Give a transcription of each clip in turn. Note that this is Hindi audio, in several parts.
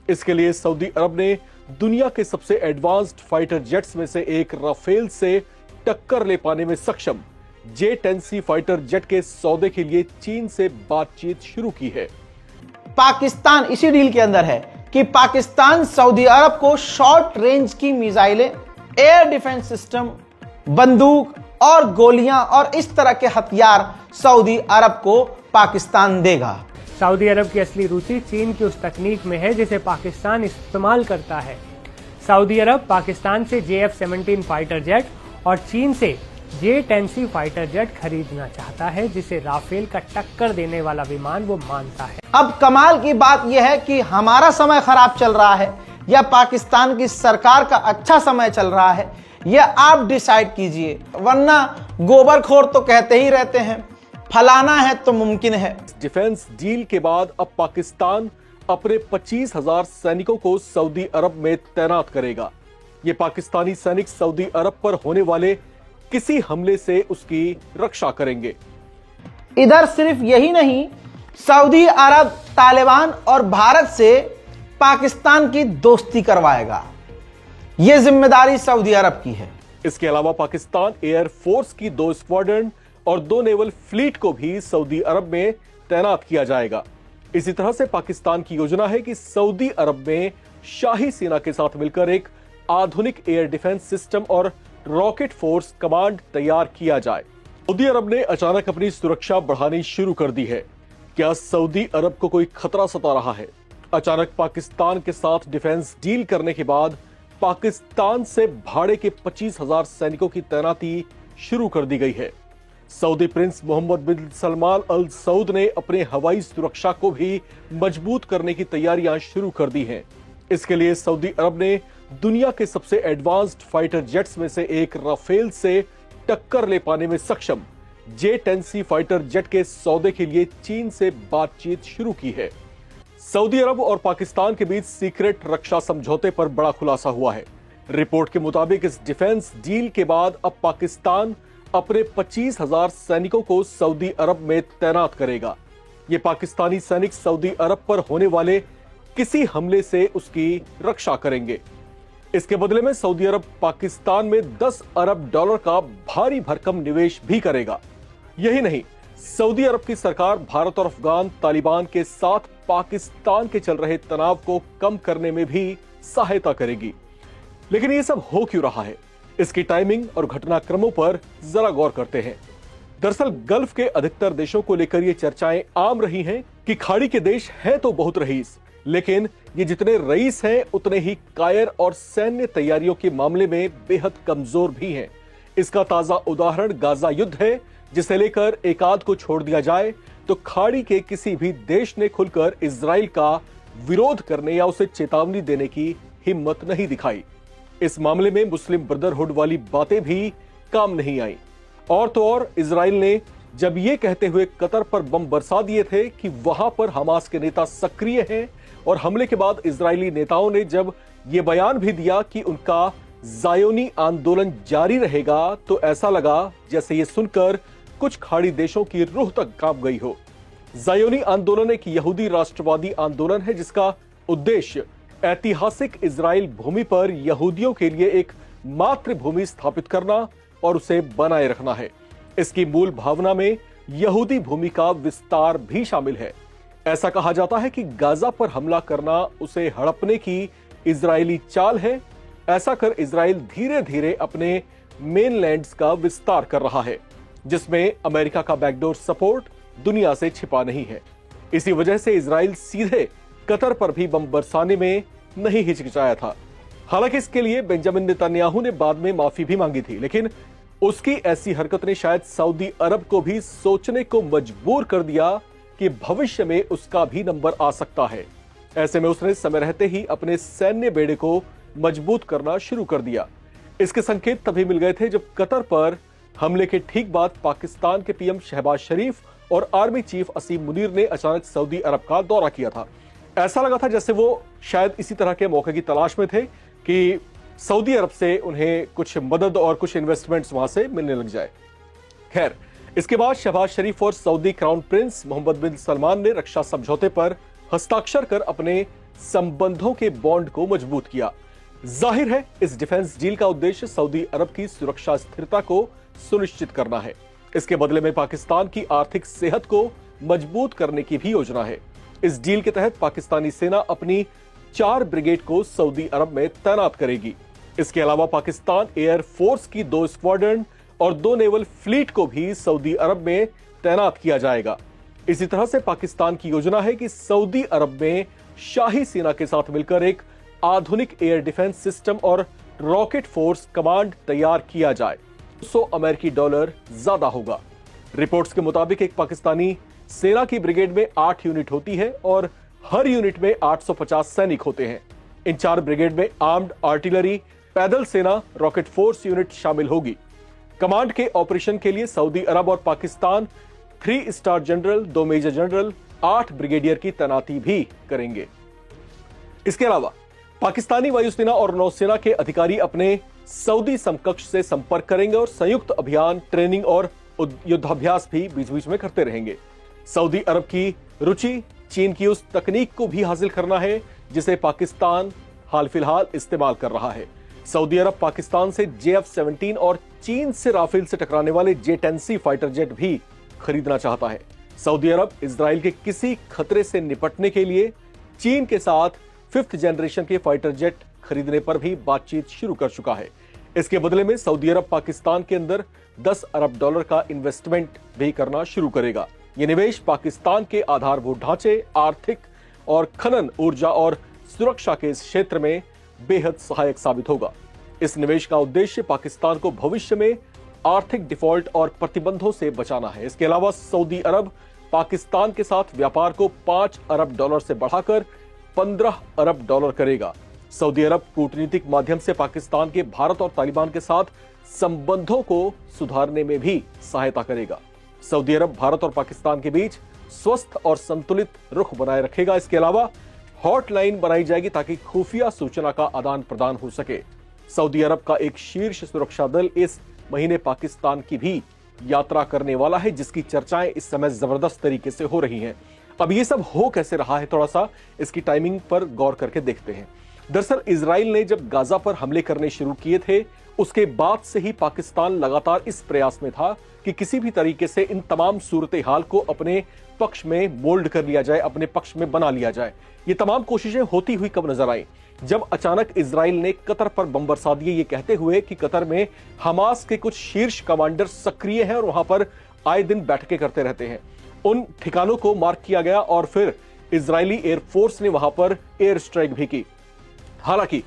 इसके लिए सऊदी अरब ने दुनिया के सबसे एडवांस्ड फाइटर जेट्स में से एक राफेल से टक्कर ले पाने में सक्षम J-10C फाइटर जेट के सौदे के लिए चीन से बातचीत शुरू की है। पाकिस्तान इसी डील के अंदर है कि पाकिस्तान सऊदी अरब को शॉर्ट रेंज की मिसाइलें, एयर डिफेंस सिस्टम, बंदूक और गोलियां और इस तरह के हथियार सऊदी अरब को पाकिस्तान देगा। सऊदी अरब की असली रुचि चीन की उस तकनीक में है जिसे पाकिस्तान इस्तेमाल करता है। सऊदी अरब पाकिस्तान से JF-17 फाइटर जेट और चीन से J-10C फाइटर जेट खरीदना चाहता है, जिसे राफेल का टक्कर देने वाला विमान वो मानता है। अब कमाल की बात यह है कि हमारा समय खराब चल रहा है या पाकिस्तान की सरकार का अच्छा समय चल रहा है, यह आप डिसाइड कीजिए, वरना गोबरखोर तो कहते ही रहते हैं फलाना है तो मुमकिन है। डिफेंस डील के बाद अब पाकिस्तान अपने 25,000 सैनिकों को सऊदी अरब में तैनात करेगा। ये पाकिस्तानी सैनिक सऊदी अरब पर होने वाले किसी हमले से उसकी रक्षा करेंगे। इधर सिर्फ यही नहीं, सऊदी अरब तालिबान और भारत से पाकिस्तान की दोस्ती करवाएगा। यह जिम्मेदारी सऊदी अरब की है। इसके अलावा पाकिस्तान एयर फोर्स की 2 स्क्वाड्रन और 2 नेवल फ्लीट को भी सऊदी अरब में तैनात किया जाएगा। इसी तरह से पाकिस्तान की योजना है कि सऊदी अरब में शाही सेना के साथ मिलकर एक आधुनिक एयर डिफेंस सिस्टम और रॉकेट फोर्स कमांड तैयार किया जाए। सऊदी अरब ने अचानक अपनी सुरक्षा बढ़ानी शुरू कर दी है। क्या सऊदी अरब को कोई खतरा सता रहा है? अचानक पाकिस्तान के साथ डिफेंस डील करने के बाद पाकिस्तान से भाड़े के 25,000 सैनिकों की तैनाती शुरू कर दी गई है। सऊदी प्रिंस मोहम्मद बिन सलमान अल सऊद ने अपने हवाई सुरक्षा को भी मजबूत करने की तैयारियां शुरू कर दी हैं। इसके लिए सऊदी अरब ने दुनिया के सबसे एडवांस्ड फाइटर जेट्स में से एक राफेल से टक्कर ले पाने में सक्षम J-10C फाइटर जेट के सौदे के लिए चीन से बातचीत शुरू की है। सऊदी अरब और पाकिस्तान के बीच सीक्रेट रक्षा समझौते पर बड़ा खुलासा हुआ है। रिपोर्ट के मुताबिक इस डिफेंस डील के बाद अब पाकिस्तान अपने 25,000 सैनिकों को सऊदी अरब में तैनात करेगा। ये पाकिस्तानी सैनिक सऊदी अरब पर होने वाले किसी हमले से उसकी रक्षा करेंगे। इसके बदले में सऊदी अरब पाकिस्तान में $10 अरब का भारी भरकम निवेश भी करेगा। यही नहीं, सऊदी अरब की सरकार भारत और अफगान तालिबान के साथ पाकिस्तान के चल रहे तनाव को कम करने में भी सहायता करेगी। लेकिन ये सब हो क्यों रहा है? इसकी टाइमिंग और घटनाक्रमों पर जरा गौर करते हैं। दरअसल गल्फ के अधिकतर देशों को लेकर ये चर्चाएं आम रही हैं कि खाड़ी के देश हैं तो बहुत रईस, लेकिन ये जितने रईस हैं उतने ही कायर और सैन्य तैयारियों के मामले में बेहद कमजोर भी हैं। इसका ताजा उदाहरण गाजा युद्ध है, जिसे लेकर एक आध को छोड़ दिया जाए तो खाड़ी के किसी भी देश ने खुलकर इजराइल का विरोध करने या उसे चेतावनी देने की हिम्मत नहीं दिखाई। इस मामले में मुस्लिम ब्रदरहुड वाली बातें भी काम नहीं आई। और तो और इजराइल ने जब ये कहते हुए कतर पर बम बरसा दिए थे कि वहां पर हमास के नेता सक्रिय हैं, और हमले के बाद इजरायली नेताओं ने जब ये बयान भी दिया कि उनका ज़ायोनी आंदोलन जारी रहेगा, तो ऐसा लगा जैसे ये सुनकर कुछ खाड़ी देशों की रूह तक कांप गई हो। ज़ायोनी आंदोलन एक यहूदी राष्ट्रवादी आंदोलन है जिसका उद्देश्य ऐतिहासिक इजराइल भूमि पर यहूदियों के लिए एक मातृभूमि स्थापित करना और उसे बनाए रखना है। इसकी मूल भावना में यहूदी भूमि का विस्तार भी शामिल है। ऐसा कहा जाता है कि गाजा पर हमला करना उसे हड़पने की इजरायली चाल है। ऐसा कर इजराइल धीरे धीरे अपने मेनलैंड्स का विस्तार कर रहा है, जिसमें अमेरिका का बैकडोर सपोर्ट दुनिया से छिपा नहीं है। इसी वजह से इजराइल सीधे कतर पर भी बम बरसाने में नहीं हिचकिचाया था। हालांकि इसके लिए बेंजामिन नेतन्याहू ने बाद में माफी भी मांगी थी, लेकिन उसकी ऐसी हरकत ने शायद सऊदी अरब को भी सोचने को मजबूर कर दिया कि भविष्य में उसका भी नंबर आ सकता है। ऐसे में उसने समय रहते ही अपने सैन्य बेड़े को मजबूत करना शुरू कर दिया। इसके संकेत तभी मिल गए थे जब कतर पर हमले के ठीक बाद पाकिस्तान के पीएम शहबाज शरीफ और आर्मी चीफ असीम मुनीर ने अचानक सऊदी अरब का दौरा किया था। ऐसा लगा था जैसे वो शायद इसी तरह के मौके की तलाश में थे कि सऊदी अरब से उन्हें कुछ मदद और कुछ इन्वेस्टमेंट्स वहां से मिलने लग जाए। खैर, इसके बाद शहबाज शरीफ और सऊदी क्राउन प्रिंस मोहम्मद बिन सलमान ने रक्षा समझौते पर हस्ताक्षर कर अपने संबंधों के बॉन्ड को मजबूत किया। जाहिर है इस डिफेंस डील का उद्देश्य सऊदी अरब की सुरक्षा स्थिरता को सुनिश्चित करना है। इसके बदले में पाकिस्तान की आर्थिक सेहत को मजबूत करने की भी योजना है। इस डील के तहत पाकिस्तानी सेना अपनी 4 ब्रिगेड को सऊदी अरब में तैनात करेगी। इसके अलावा पाकिस्तान एयर फोर्स की 2 स्क्वाड्रन और 2 नेवल फ्लीट को भी सऊदी अरब में तैनात किया जाएगा। इसी तरह से पाकिस्तान की योजना है कि सऊदी अरब में शाही सेना के साथ मिलकर एक आधुनिक एयर डिफेंस सिस्टम और रॉकेट फोर्स कमांड तैयार किया जाए। $100 अमेरिकी ज्यादा होगा। रिपोर्ट्स के मुताबिक एक पाकिस्तानी सेना की ब्रिगेड में 8 यूनिट होती है और हर यूनिट में 850 सैनिक होते हैं। इन 4 ब्रिगेड में आर्म्ड आर्टिलरी, पैदल सेना, रॉकेट फोर्स यूनिट शामिल होगी। कमांड के ऑपरेशन के लिए सऊदी अरब और Pakistan 3 star general, 2 major general, 8 brigadier की तैनाती भी करेंगे। इसके अलावा पाकिस्तानी वायुसेना और नौसेना के अधिकारी अपने सऊदी समकक्ष से संपर्क करेंगे और संयुक्त अभियान, ट्रेनिंग और युद्धाभ्यास भी बीच बीच में करते रहेंगे। सऊदी अरब की रुचि चीन की उस तकनीक को भी हासिल करना है जिसे पाकिस्तान हाल फिलहाल इस्तेमाल कर रहा है। सऊदी अरब पाकिस्तान से JF-17 और चीन से राफेल से टकराने वाले J-10C फाइटर जेट भी खरीदना चाहता है। सऊदी अरब इजराइल के किसी खतरे से निपटने के लिए चीन के साथ 5th जनरेशन के फाइटर जेट खरीदने पर भी बातचीत शुरू कर चुका है। इसके बदले में सऊदी अरब पाकिस्तान के अंदर $10 अरब का इन्वेस्टमेंट भी करना शुरू करेगा। यह निवेश पाकिस्तान के आधारभूत ढांचे, आर्थिक और खनन, ऊर्जा और सुरक्षा के इस क्षेत्र में बेहद सहायक साबित होगा। इस निवेश का उद्देश्य पाकिस्तान को भविष्य में आर्थिक डिफॉल्ट और प्रतिबंधों से बचाना है। इसके अलावा सऊदी अरब पाकिस्तान के साथ व्यापार को $5 अरब से बढ़ाकर $15 अरब करेगा। सऊदी अरब कूटनीतिक माध्यम से पाकिस्तान के भारत और तालिबान के साथ संबंधों को सुधारने में भी सहायता करेगा। सऊदी अरब भारत और पाकिस्तान के बीच स्वस्थ और संतुलित रुख बनाए रखेगा। इसके अलावा हॉटलाइन बनाई जाएगी ताकि खुफिया सूचना का आदान प्रदान हो सके। सऊदी अरब का एक शीर्ष सुरक्षा दल इस महीने पाकिस्तान की भी यात्रा करने वाला है, जिसकी चर्चाएं इस समय जबरदस्त तरीके से हो रही हैं। अब ये सब हो कैसे रहा है, थोड़ा सा इसकी टाइमिंग पर गौर करके देखते हैं। दरअसल इजराइल ने जब गाजा पर हमले करने शुरू किए थे, उसके बाद से ही पाकिस्तान लगातार इस प्रयास में था कि किसी भी तरीके से इन तमाम सूरत हाल को अपने पक्ष में मोल्ड कर लिया जाए, अपने पक्ष में बना लिया जाए। ये तमाम कोशिशें होती हुई कब नजर आई? जब अचानक इजराइल ने कतर पर बम बरसा दिए, ये कहते हुए कि कतर में हमास के कुछ शीर्ष कमांडर सक्रिय हैं और वहां पर आए दिन बैठकें करते रहते हैं। उन ठिकानों को मार्क किया गया और फिर इजरायली एयरफोर्स ने वहां पर एयर स्ट्राइक भी की। हालांकि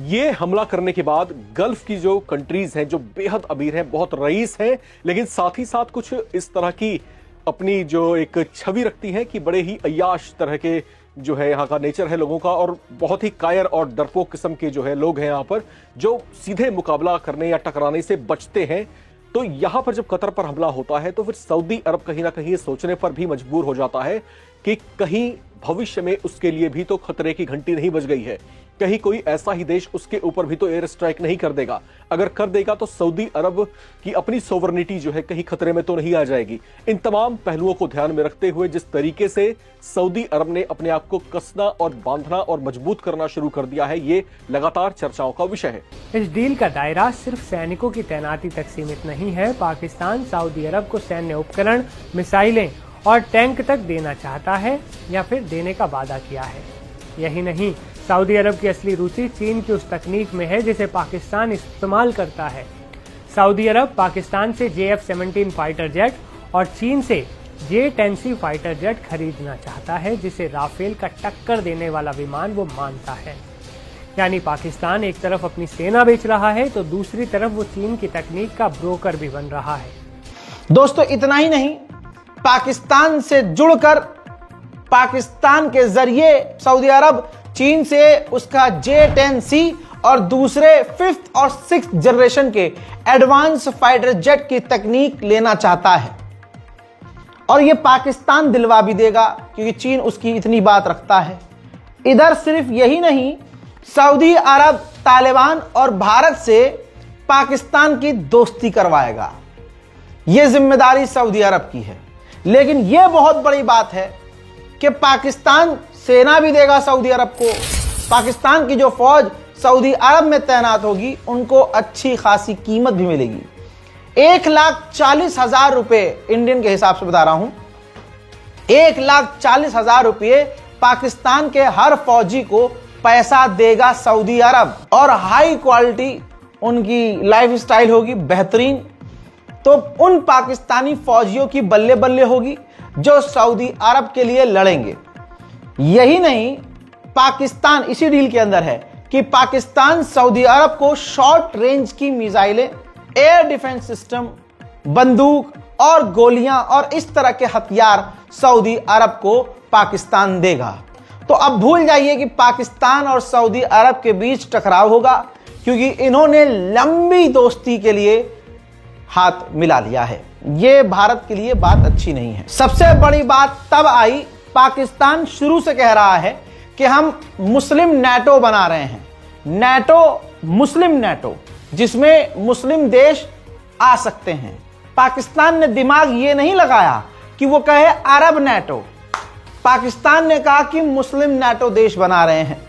ये हमला करने के बाद गल्फ की जो कंट्रीज हैं, जो बेहद अमीर हैं, बहुत रईस हैं, लेकिन साथ ही साथ कुछ इस तरह की अपनी जो एक छवि रखती हैं कि बड़े ही अय्याश तरह के जो है यहाँ का नेचर है लोगों का, और बहुत ही कायर और डरपोक किस्म के जो है लोग हैं यहाँ पर, जो सीधे मुकाबला करने या टकराने से बचते हैं। तो यहां पर जब कतर पर हमला होता है तो फिर सऊदी अरब कहीं ना कहीं सोचने पर भी मजबूर हो जाता है कि कहीं भविष्य में उसके लिए भी तो खतरे की घंटी नहीं बज गई है, कहीं कोई ऐसा ही देश उसके ऊपर भी तो एयर स्ट्राइक नहीं कर देगा। अगर कर देगा तो सऊदी अरब की अपनी सोवरेनिटी जो है कहीं खतरे में तो नहीं आ जाएगी। इन तमाम पहलुओं को ध्यान में रखते हुए जिस तरीके से सऊदी अरब ने अपने आप को कसना और बांधना और मजबूत करना शुरू कर दिया है, ये लगातार चर्चाओं का विषय है। इस डील का दायरा सिर्फ सैनिकों की तैनाती तक सीमित नहीं है। पाकिस्तान सऊदी अरब को सैन्य उपकरण, मिसाइलें और टैंक तक देना चाहता है या फिर देने का वादा किया है। यही नहीं, सऊदी अरब की असली रुचि चीन की उस तकनीक में है जिसे पाकिस्तान इस्तेमाल करता है। सऊदी अरब पाकिस्तान से JF-17 फाइटर जेट और चीन से J-10C फाइटर जेट खरीदना चाहता है, जिसे राफेल का टक्कर देने वाला विमान वो मानता है। यानी पाकिस्तान एक तरफ अपनी सेना बेच रहा है तो दूसरी तरफ वो चीन की तकनीक का ब्रोकर भी बन रहा है। दोस्तों इतना ही नहीं, पाकिस्तान से जुड़कर पाकिस्तान के जरिए सऊदी अरब चीन से उसका J-10C और दूसरे 5th और 6th जनरेशन के एडवांस फाइटर जेट की तकनीक लेना चाहता है, और यह पाकिस्तान दिलवा भी देगा क्योंकि चीन उसकी इतनी बात रखता है। इधर सिर्फ यही नहीं, सऊदी अरब तालिबान और भारत से पाकिस्तान की दोस्ती करवाएगा। यह जिम्मेदारी सऊदी अरब की है, लेकिन यह बहुत बड़ी बात है कि पाकिस्तान सेना भी देगा सऊदी अरब को। पाकिस्तान की जो फौज सऊदी अरब में तैनात होगी उनको अच्छी खासी कीमत भी मिलेगी। 1,40,000 रुपए इंडियन के हिसाब से बता रहा हूं, 1,40,000 रुपये पाकिस्तान के हर फौजी को पैसा देगा सऊदी अरब, और हाई क्वालिटी उनकी लाइफ स्टाइल होगी बेहतरीन। तो उन पाकिस्तानी फौजियों की बल्ले बल्ले होगी जो सऊदी अरब के लिए लड़ेंगे। यही नहीं, पाकिस्तान इसी डील के अंदर है कि पाकिस्तान सऊदी अरब को शॉर्ट रेंज की मिसाइलें, एयर डिफेंस सिस्टम, बंदूक और गोलियां और इस तरह के हथियार सऊदी अरब को पाकिस्तान देगा। तो अब भूल जाइए कि पाकिस्तान और सऊदी अरब के बीच टकराव होगा, क्योंकि इन्होंने लंबी दोस्ती के लिए हाथ मिला लिया है। यह भारत के लिए बात अच्छी नहीं है। सबसे बड़ी बात तब आई, पाकिस्तान शुरू से कह रहा है कि हम मुस्लिम नेटो बना रहे हैं, नेटो मुस्लिम नेटो, जिसमें मुस्लिम देश आ सकते हैं। पाकिस्तान ने दिमाग ये नहीं लगाया कि वो कहे अरब नेटो, पाकिस्तान ने कहा कि मुस्लिम नेटो देश बना रहे हैं।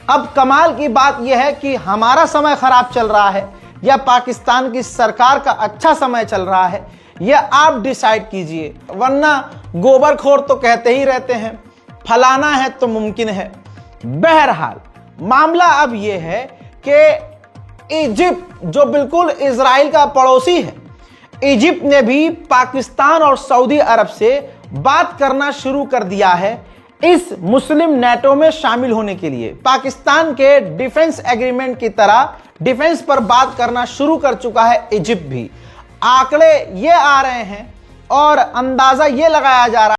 अब कमाल की बात यह है कि हमारा समय खराब चल रहा है या पाकिस्तान की सरकार का अच्छा समय चल रहा है, यह आप डिसाइड कीजिए। वरना गोबरखोर तो कहते ही रहते हैं फलाना है तो मुमकिन है। बहरहाल मामला अब यह है कि इजिप्ट, जो बिल्कुल इजराइल का पड़ोसी है, इजिप्ट ने भी पाकिस्तान और सऊदी अरब से बात करना शुरू कर दिया है इस मुस्लिम नेटो में शामिल होने के लिए। पाकिस्तान के डिफेंस एग्रीमेंट की तरह डिफेंस पर बात करना शुरू कर चुका है इजिप्ट भी। आंकड़े ये आ रहे हैं और अंदाजा ये लगाया जा रहा है